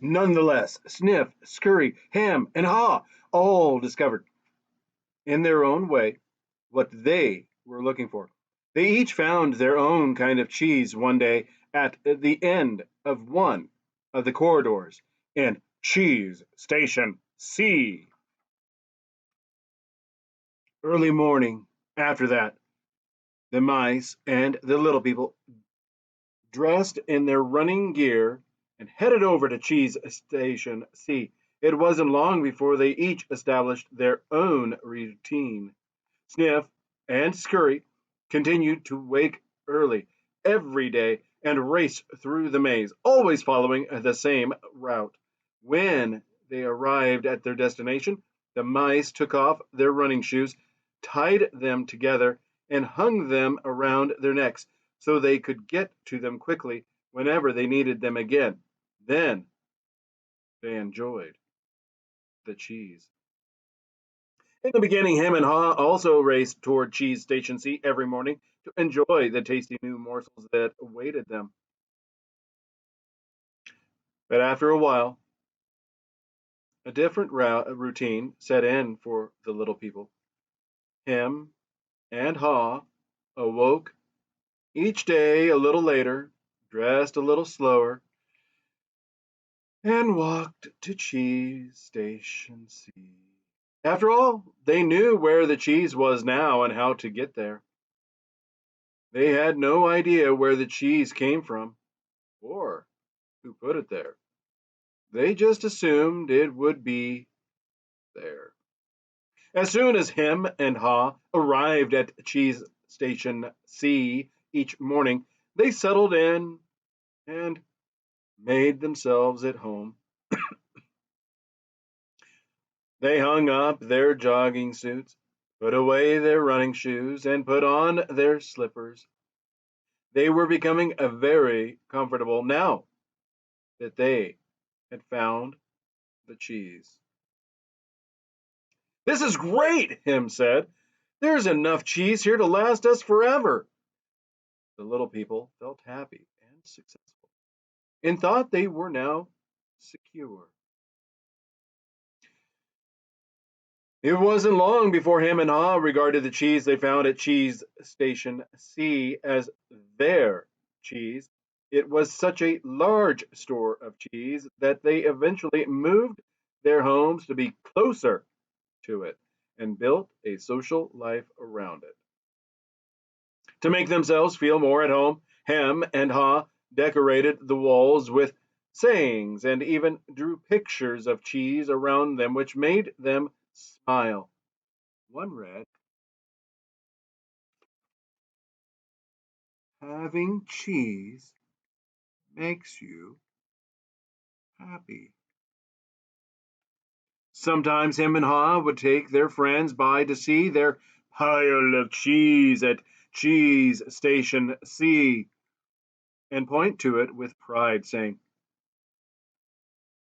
Nonetheless, Sniff, Scurry, Ham, and Haw all discovered, in their own way, what they were looking for. They each found their own kind of cheese one day at the end of one of the corridors in Cheese Station C. Early morning after that, the mice and the little people dressed in their running gear and headed over to Cheese Station C. It wasn't long before they each established their own routine. Sniff and Scurry continued to wake early every day and race through the maze, always following the same route. When they arrived at their destination, the mice took off their running shoes, tied them together, and hung them around their necks so they could get to them quickly whenever they needed them again. Then they enjoyed the cheese. In the beginning, him and Ha also raced toward Cheese Station C every morning to enjoy the tasty new morsels that awaited them. But after a while, a different routine set in for the little people. Him and Ha awoke each day a little later, dressed a little slower, and walked to Cheese Station C. After all, they knew where the cheese was now and how to get there. They had no idea where the cheese came from or who put it there. They just assumed it would be there. As soon as him and Ha arrived at Cheese Station C each morning, they settled in and made themselves at home. They hung up their jogging suits, put away their running shoes, and put on their slippers. They were becoming very comfortable now that they had found the cheese. This is great, Him said. There's enough cheese here to last us forever. The little people felt happy and successful and thought they were now secure. It wasn't long before Him and Ha regarded the cheese they found at Cheese Station C as their cheese. It was such a large store of cheese that they eventually moved their homes to be closer to it and built a social life around it. To make themselves feel more at home, Hem and Ha decorated the walls with sayings and even drew pictures of cheese around them, which made them smile. One read, "Having cheese makes you happy." Sometimes him and Ha would take their friends by to see their pile of cheese at Cheese Station C and point to it with pride, saying,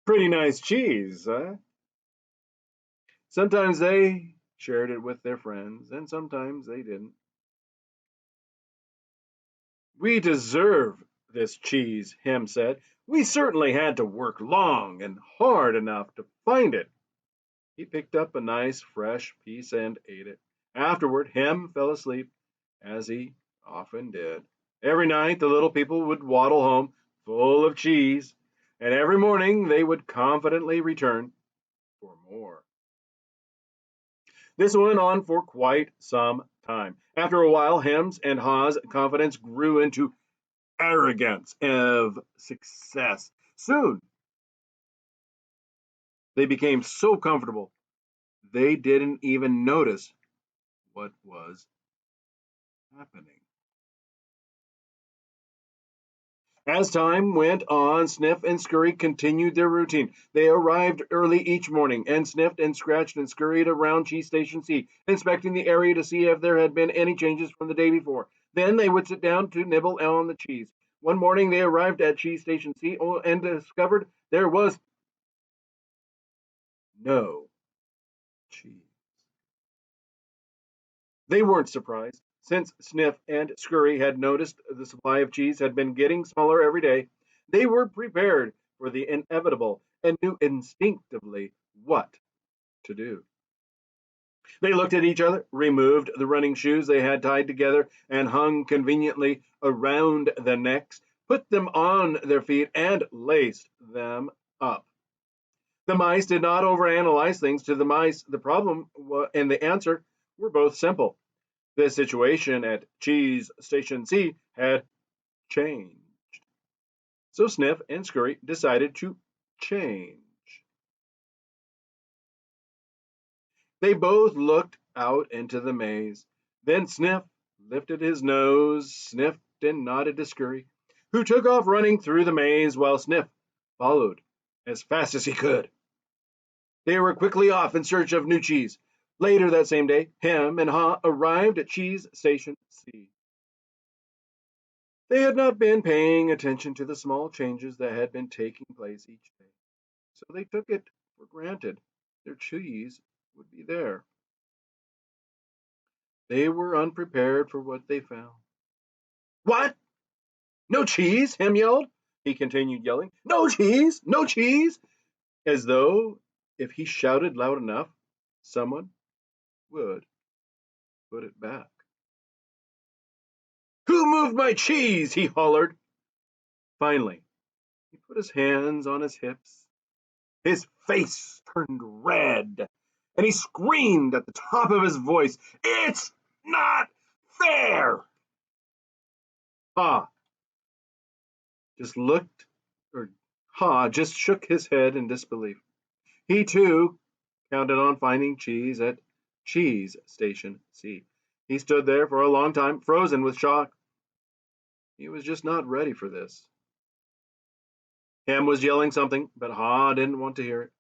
"Pretty nice cheese, huh?" Sometimes they shared it with their friends, and sometimes they didn't. "We deserve this cheese," Him said. "We certainly had to work long and hard enough to find it." He picked up a nice fresh piece and ate it. Afterward, Hem fell asleep, as he often did. Every night the little people would waddle home full of cheese, and every morning they would confidently return for more. This went on for quite some time. After a while, Hem's and Ha's confidence grew into arrogance of success. Soon, they became so comfortable they didn't even notice what was happening. As time went on, Sniff and Scurry continued their routine. They arrived early each morning and sniffed and scratched and scurried around Cheese Station C, inspecting the area to see if there had been any changes from the day before. Then they would sit down to nibble on the cheese. One morning they arrived at Cheese Station C and discovered there was no cheese. They weren't surprised, since Sniff and Scurry had noticed the supply of cheese had been getting smaller every day. They were prepared for the inevitable and knew instinctively what to do. They looked at each other, removed the running shoes they had tied together and hung conveniently around their necks, put them on their feet, and laced them up. The mice did not overanalyze things. To the mice, the problem and the answer were both simple. The situation at Cheese Station C had changed. So Sniff and Scurry decided to change. They both looked out into the maze. Then Sniff lifted his nose, sniffed, and nodded to Scurry, who took off running through the maze while Sniff followed as fast as he could. They were quickly off in search of new cheese. Later that same day, Hem and Haw arrived at Cheese Station C. They had not been paying attention to the small changes that had been taking place each day, so they took it for granted their cheese would be there. They were unprepared for what they found. What? No cheese? Hem yelled. He continued yelling, no cheese! No cheese! As though if he shouted loud enough, someone would put it back. Who moved my cheese? He hollered. Finally, he put his hands on his hips. His face turned red, and he screamed at the top of his voice, it's not fair! Ha just looked, or Ha just shook his head in disbelief. He too counted on finding cheese at Cheese Station C. He stood there for a long time, frozen with shock. He was just not ready for this. Ham was yelling something, but Ha didn't want to hear it.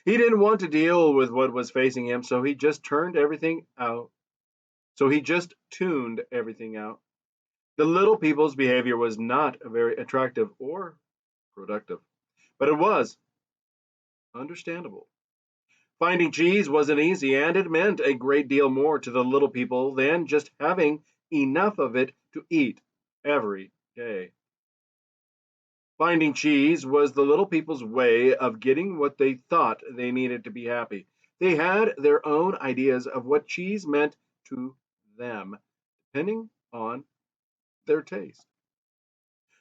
He didn't want to deal with what was facing him, so he just turned everything out. So he just tuned everything out. The little people's behavior was not very attractive or productive, but it was understandable. Finding cheese wasn't easy, and it meant a great deal more to the little people than just having enough of it to eat every day. Finding cheese was the little people's way of getting what they thought they needed to be happy. They had their own ideas of what cheese meant to them, depending on their taste.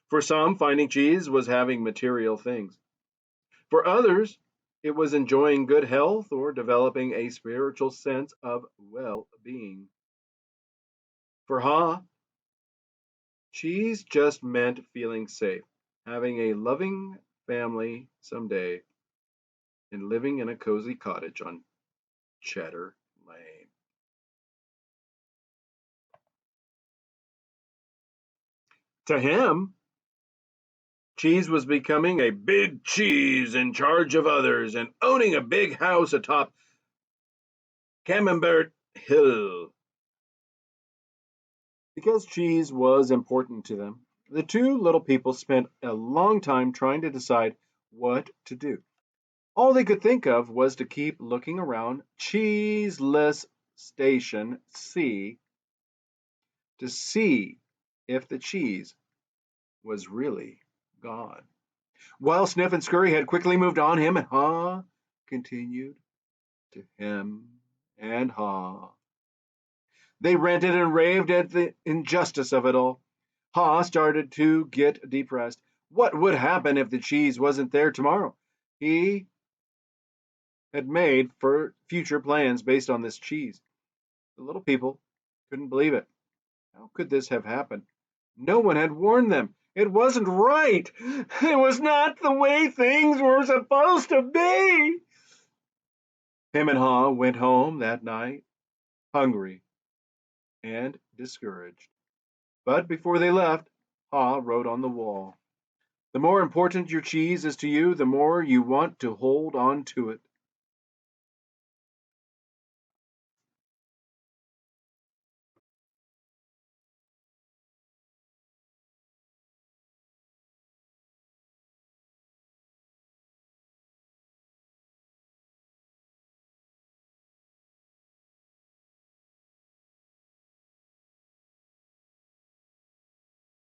For some, finding cheese was having material things. For others, it was enjoying good health or developing a spiritual sense of well being. For Ha, cheese just meant feeling safe, having a loving family someday, and living in a cozy cottage on Cheddar Lane. To him, cheese was becoming a big cheese in charge of others and owning a big house atop Camembert Hill. Because cheese was important to them, the two little people spent a long time trying to decide what to do. All they could think of was to keep looking around Cheeseless Station C to see if the cheese was really gone. While Sniff and Scurry had quickly moved on, Him and Haw continued to hem and haw. They ranted and raved at the injustice of it all. Haw started to get depressed. What would happen if the cheese wasn't there tomorrow? He had made for future plans based on this cheese. The little people couldn't believe it. How could this have happened? No one had warned them. It wasn't right. It was not the way things were supposed to be. Him and Haw went home that night, hungry and discouraged. But before they left, Haw wrote on the wall, the more important your cheese is to you, the more you want to hold on to it.